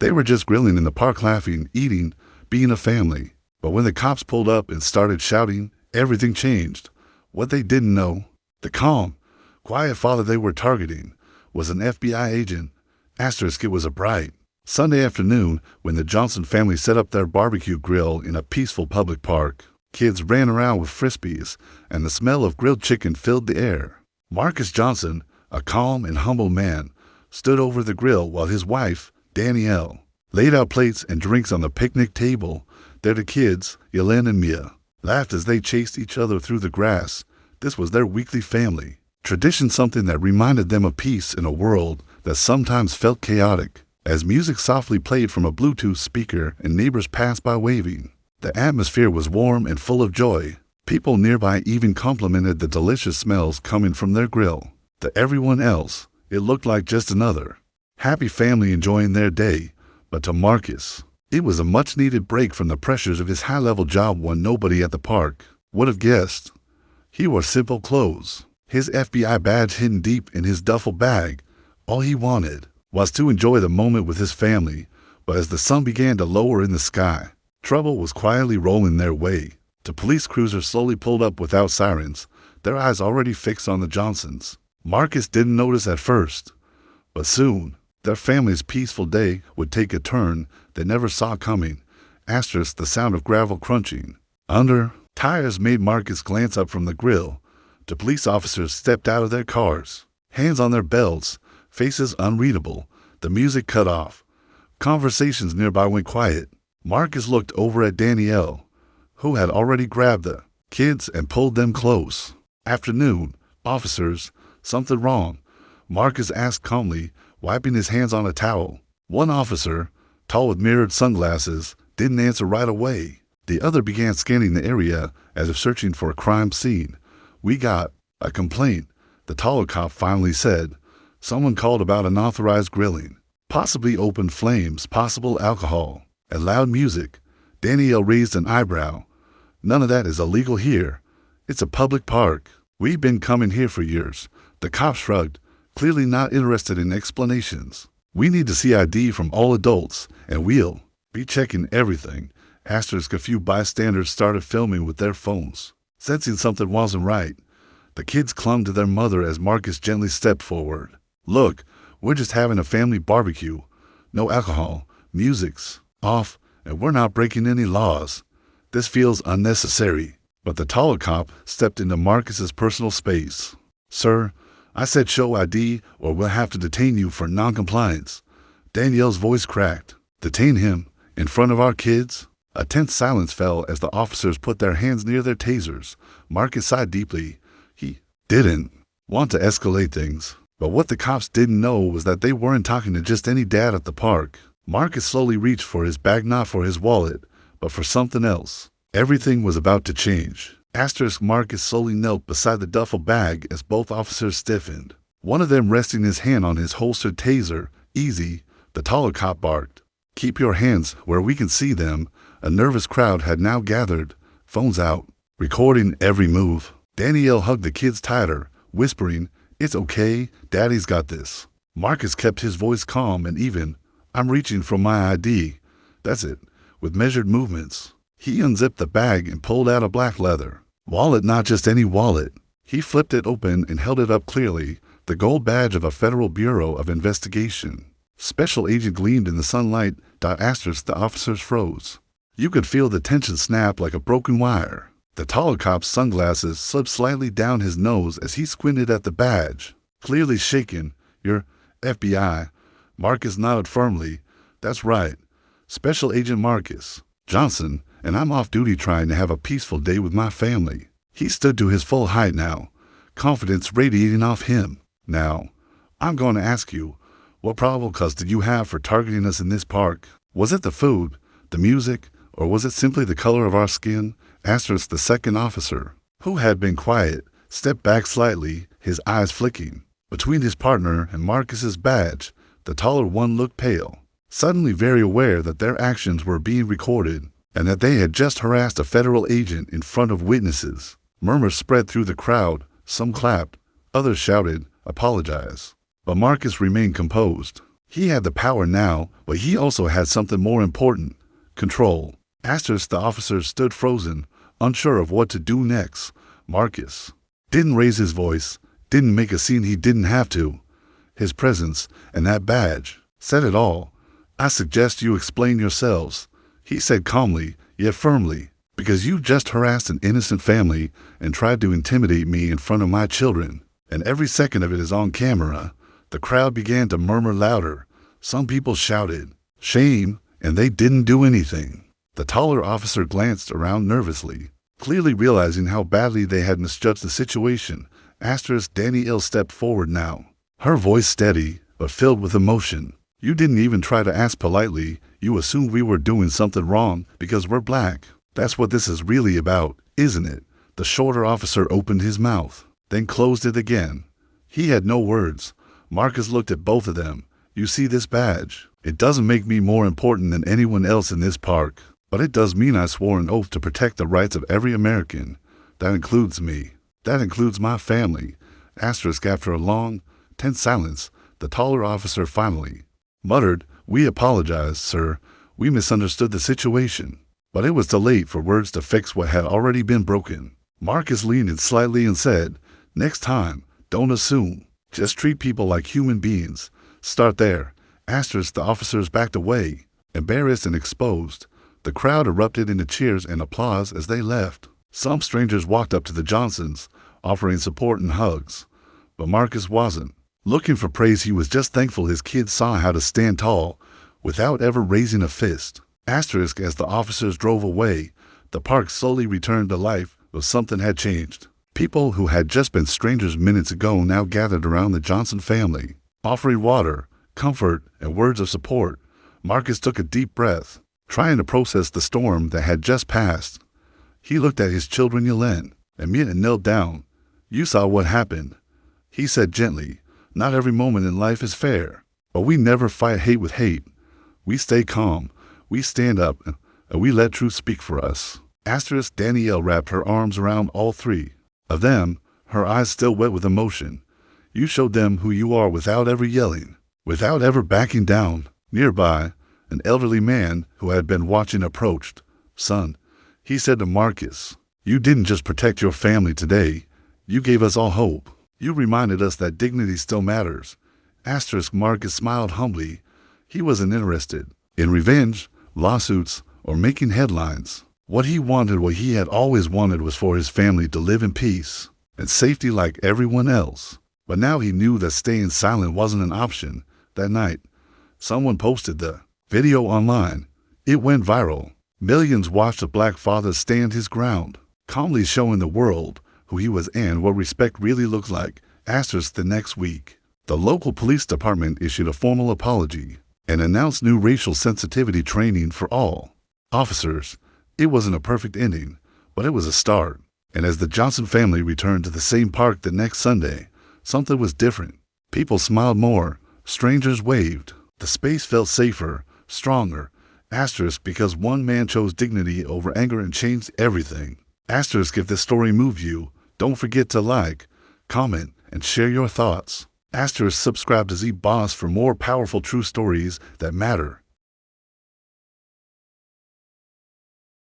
They were just grilling in the park, laughing, eating, being a family. But when the cops pulled up and started shouting, everything changed. What they didn't know, the calm, quiet father they were targeting was an FBI agent. Asterisk, it was a bright Sunday afternoon when the Johnson family set up their barbecue grill in a peaceful public park. Kids ran around with frisbees, and the smell of grilled chicken filled the air. Marcus Johnson, a calm and humble man, stood over the grill while his wife, Danielle, laid out plates and drinks on the picnic table. There the kids, Yelena and Mia, laughed as they chased each other through the grass. This was their weekly family tradition, something that reminded them of peace in a world that sometimes felt chaotic. As music softly played from a Bluetooth speaker and neighbors passed by waving, the atmosphere was warm and full of joy. People nearby even complimented the delicious smells coming from their grill. To everyone else, it looked like just another happy family enjoying their day. But to Marcus, it was a much-needed break from the pressures of his high-level job. One nobody at the park would have guessed. He wore simple clothes, his FBI badge hidden deep in his duffel bag. All he wanted was to enjoy the moment with his family. But as the sun began to lower in the sky, trouble was quietly rolling their way. The police cruiser slowly pulled up without sirens, their eyes already fixed on the Johnsons. Marcus didn't notice at first, but soon their family's peaceful day would take a turn they never saw coming. Asterisk, the sound of gravel crunching under tires made Marcus glance up from the grill. The police officers stepped out of their cars, hands on their belts, faces unreadable. The music cut off. Conversations nearby went quiet. Marcus looked over at Danielle, who had already grabbed the kids and pulled them close. Afternoon, officers, something wrong? Marcus asked calmly, wiping his hands on a towel. One officer, tall with mirrored sunglasses, didn't answer right away. The other began scanning the area as if searching for a crime scene. We got a complaint, the taller cop finally said. Someone called about unauthorized grilling, possibly open flames, possible alcohol, and loud music. Danielle raised an eyebrow. None of that is illegal here. It's a public park. We've been coming here for years. The cop shrugged, clearly not interested in explanations. We need to see ID from all adults, and we'll be checking everything. Asterisk, a few bystanders started filming with their phones. Sensing something wasn't right, the kids clung to their mother as Marcus gently stepped forward. Look, we're just having a family barbecue. No alcohol, music's off, and we're not breaking any laws. This feels unnecessary. But the taller cop stepped into Marcus's personal space. Sir, I said show ID or we'll have to detain you for noncompliance. Danielle's voice cracked. Detain him? In front of our kids? A tense silence fell as the officers put their hands near their tasers. Marcus sighed deeply. He didn't want to escalate things. But what the cops didn't know was that they weren't talking to just any dad at the park. Marcus slowly reached for his bag, not for his wallet, but for something else. Everything was about to change. Asterisk, Marcus slowly knelt beside the duffel bag as both officers stiffened, one of them resting his hand on his holstered taser. Easy, the taller cop barked. Keep your hands where we can see them. A nervous crowd had now gathered, phones out, recording every move. Danielle hugged the kids tighter, whispering, "It's okay, Daddy's got this." Marcus kept his voice calm and even. "I'm reaching for my ID. That's it." With measured movements, he unzipped the bag and pulled out a black leather wallet, not just any wallet. He flipped it open and held it up clearly, the gold badge of a Federal Bureau of Investigation. Special Agent gleamed in the sunlight. Asterisk, the officers froze. You could feel the tension snap like a broken wire. The taller cop's sunglasses slipped slightly down his nose as he squinted at the badge, clearly shaken. "You're FBI." Marcus nodded firmly. "That's right. Special Agent Marcus Johnson, and I'm off duty trying to have a peaceful day with my family." He stood to his full height now, confidence radiating off him. "Now, I'm going to ask you, what probable cause did you have for targeting us in this park? Was it the food, the music, or was it simply the color of our skin?" Asterisk, the second officer, who had been quiet, stepped back slightly, his eyes flicking between his partner and Marcus's badge. The taller one looked pale, suddenly very aware that their actions were being recorded and that they had just harassed a federal agent in front of witnesses. Murmurs spread through the crowd. Some clapped, others shouted, "Apologize." But Marcus remained composed. He had the power now, but he also had something more important: control. Asterisk, the officer stood frozen, unsure of what to do next. Marcus didn't raise his voice, didn't make a scene he didn't have to. His presence and that badge said it all. "I suggest you explain yourselves," he said calmly, yet firmly, "because you just harassed an innocent family and tried to intimidate me in front of my children, and every second of it is on camera." The crowd began to murmur louder. Some people shouted, "Shame," and they didn't do anything. The taller officer glanced around nervously, clearly realizing how badly they had misjudged the situation. Asterisk, Danielle stepped forward now, her voice steady but filled with emotion. "You didn't even try to ask politely. You assumed we were doing something wrong because we're black. That's what this is really about, isn't it?" The shorter officer opened his mouth, then closed it again. He had no words. Marcus looked at both of them. "You see this badge? It doesn't make me more important than anyone else in this park, but it does mean I swore an oath to protect the rights of every American. That includes me. That includes my family." Asterisk, after a long, tense silence, the taller officer finally muttered, "We apologize, sir. We misunderstood the situation." But it was too late for words to fix what had already been broken. Marcus leaned in slightly and said, "Next time, don't assume. Just treat people like human beings. Start there." Asterisk, the officers backed away, embarrassed and exposed. The crowd erupted into cheers and applause as they left. Some strangers walked up to the Johnsons, offering support and hugs. But Marcus wasn't looking for praise. He was just thankful his kids saw how to stand tall without ever raising a fist. Asterisk, as the officers drove away, the park slowly returned to life, but something had changed. People who had just been strangers minutes ago now gathered around the Johnson family, offering water, comfort, and words of support. Marcus took a deep breath, trying to process the storm that had just passed. He looked at his children Yelena and Mia and knelt down. "You saw what happened," he said gently. "Not every moment in life is fair, but we never fight hate with hate. We stay calm, we stand up, and we let truth speak for us." Asterisk, Danielle wrapped her arms around all three of them, her eyes still wet with emotion. "You showed them who you are without ever yelling, without ever backing down." Nearby, an elderly man who had been watching approached. "Son," he said to Marcus, "you didn't just protect your family today. You gave us all hope. You reminded us that dignity still matters." Asterisk, Marcus smiled humbly. He wasn't interested in revenge, lawsuits, or making headlines. What he had always wanted was for his family to live in peace and safety like everyone else. But now he knew that staying silent wasn't an option. That night, someone posted the video online. It went viral. Millions watched a black father stand his ground, calmly showing the world who he was and what respect really looked like. Asterisk, the next week, the local police department issued a formal apology and announced new racial sensitivity training for all officers. It wasn't a perfect ending, but it was a start. And as the Johnson family returned to the same park the next Sunday, something was different. People smiled more. Strangers waved. The space felt safer, stronger. Asterisk, because one man chose dignity over anger and changed everything. Asterisk, if this story moved you, don't forget to like, comment, and share your thoughts. Asterisk, subscribe to Z Boss for more powerful true stories that matter.